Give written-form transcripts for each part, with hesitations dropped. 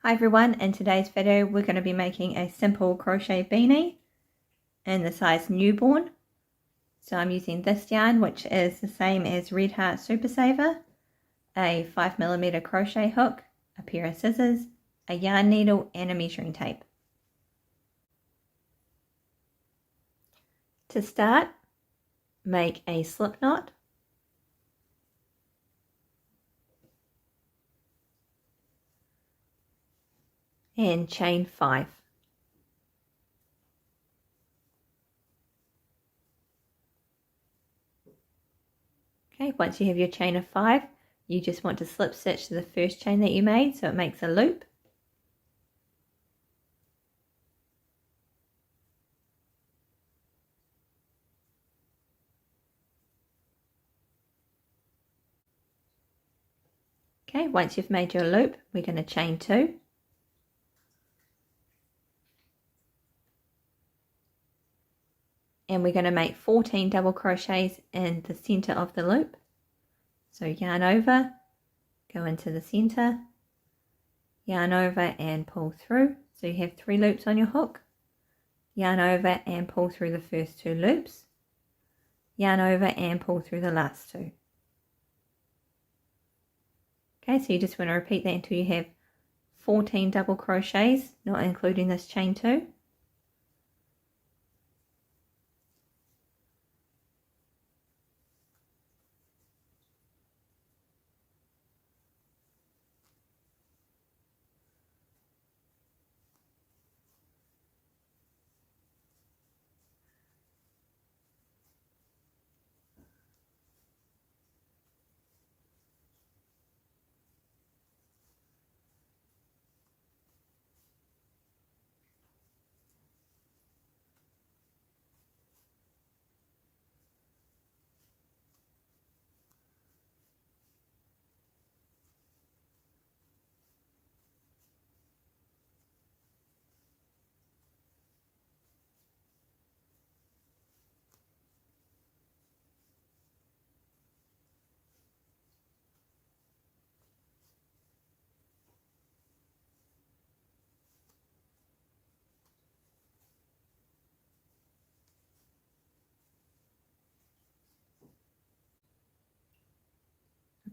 Hi everyone, in today's video we're going to be making a simple crochet beanie in the size newborn. So I'm using this yarn, which is the same as Red Heart Super Saver, a 5mm crochet hook, a pair of scissors, a yarn needle and a measuring tape. To start, make a slip knot. And chain 5. Okay, once you have your chain of 5, you just want to slip stitch to the first chain that you made so it makes a loop. Okay, once you've made your loop, we're going to chain 2. And we're going to make 14 double crochets in the center of the loop. So yarn over, go into the center, yarn over and pull through. So you have 3 loops on your hook. Yarn over and pull through the first 2 loops. Yarn over and pull through the last 2. Okay, so you just want to repeat that until you have 14 double crochets, not including this chain 2.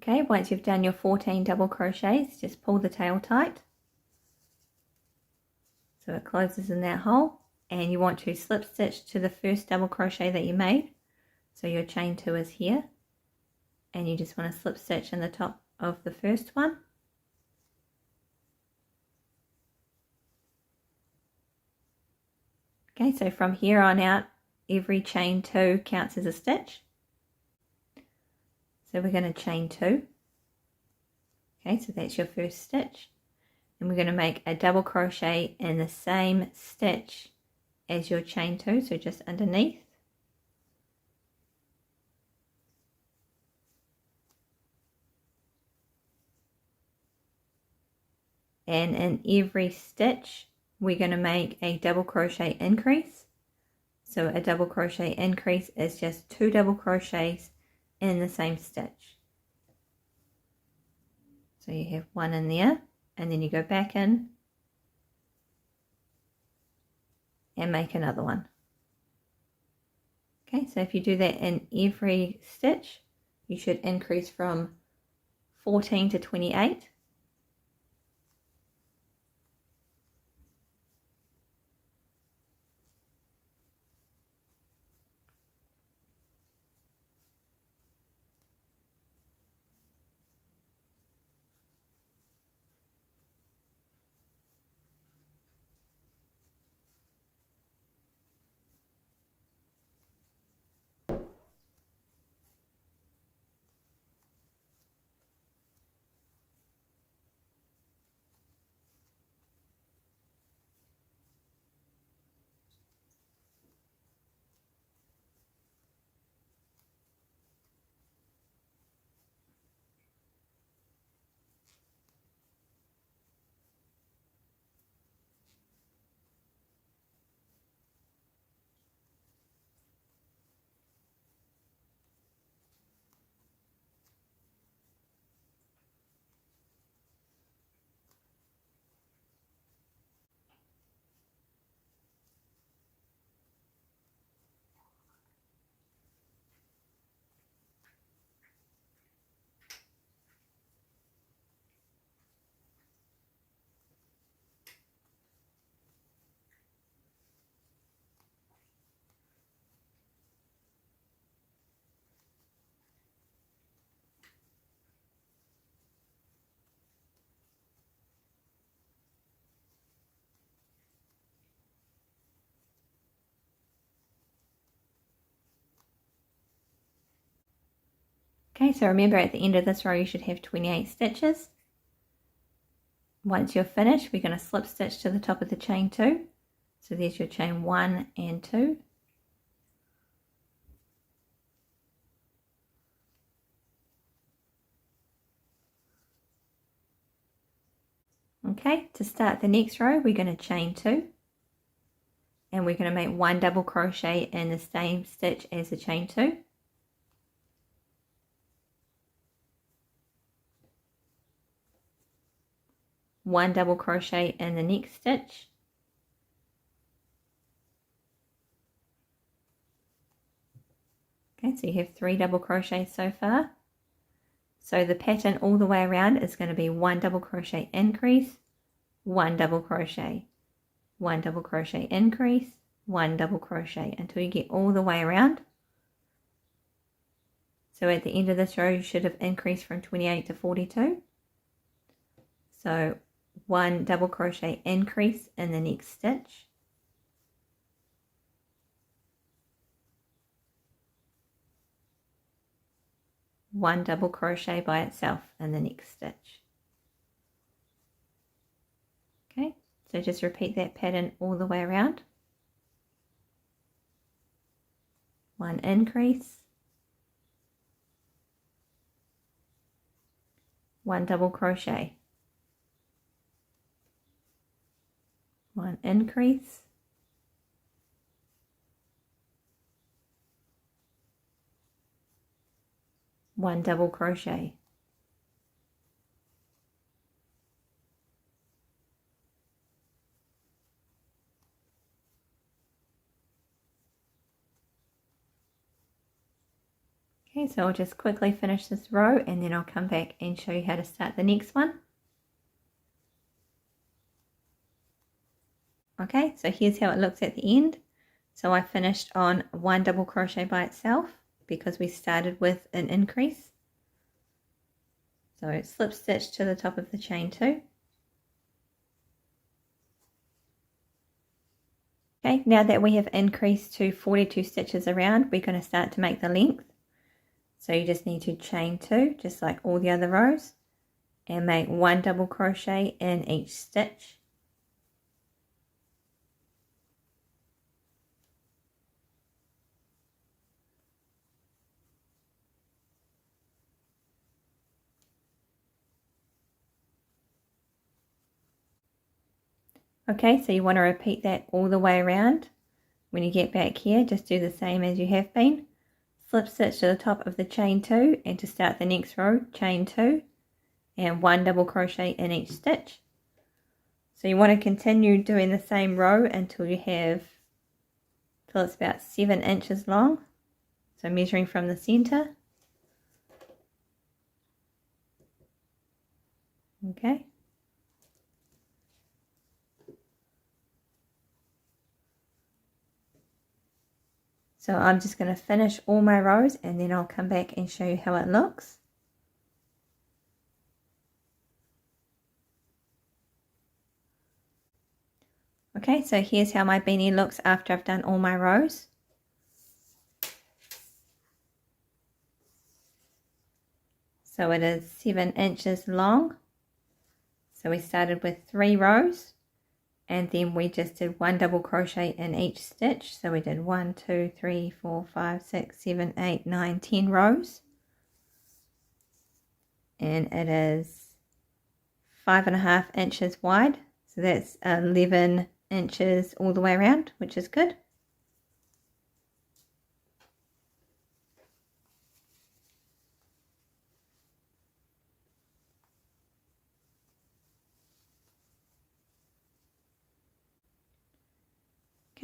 Okay, once you've done your 14 double crochets, just pull the tail tight so it closes in that hole, and you want to slip stitch to the first double crochet that you made. So your chain 2 is here, and you just want to slip stitch in the top of the first one. Okay, so from here on out, every chain 2 counts as a stitch. So we're going to chain 2. Okay, so that's your first stitch. And we're going to make a double crochet in the same stitch as your chain 2, so just underneath. And in every stitch, we're going to make a double crochet increase. So a double crochet increase is just 2 double crochets in the same stitch. So you have 1 in there, and then you go back in and make another one. Okay, so if you do that in every stitch, you should increase from 14 to 28. Okay, so remember at the end of this row you should have 28 stitches. Once you're finished, we're going to slip stitch to the top of the chain 2. So there's your chain 1 and 2. Okay, to start the next row, we're going to chain 2. And we're going to make 1 double crochet in the same stitch as the chain 2. One double crochet in the next stitch. Okay, so you have 3 double crochets so far. So the pattern all the way around is going to be 1 double crochet increase, 1 double crochet, 1 double crochet increase, 1 double crochet until you get all the way around. So at the end of this row you should have increased from 28 to 42. So 1 double crochet increase in the next stitch. One double crochet by itself in the next stitch. Okay, so just repeat that pattern all the way around. 1 increase, 1 double crochet, 1 increase, 1 double crochet, okay, so I'll just quickly finish this row and then I'll come back and show you how to start the next one. Okay, so here's how it looks at the end. So I finished on 1 double crochet by itself because we started with an increase. So slip stitch to the top of the chain 2. Okay, now that we have increased to 42 stitches around, we're going to start to make the length. So you just need to chain 2, just like all the other rows, and make 1 double crochet in each stitch. Okay, so you want to repeat that all the way around. When you get back here, just do the same as you have been. Slip stitch to the top of the chain 2, and to start the next row, chain 2 and 1 double crochet in each stitch. So you want to continue doing the same row until it's about 7 inches long. So measuring from the center. Okay. So I'm just going to finish all my rows and then I'll come back and show you how it looks. Okay, so here's how my beanie looks after I've done all my rows. So it is 7 inches long. So we started with 3 rows. And then we just did 1 double crochet in each stitch. So we did 1, 2, 3, 4, 5, 6, 7, 8, 9, 10 rows. And it is 5.5 inches wide. So that's 11 inches all the way around, which is good.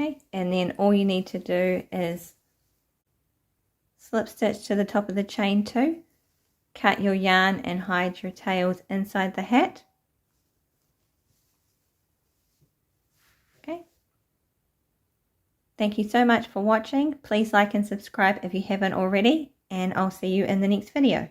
Okay, and then all you need to do is slip stitch to the top of the chain 2, cut your yarn and hide your tails inside the hat. Okay. Thank you so much for watching. Please like and subscribe if you haven't already, and I'll see you in the next video.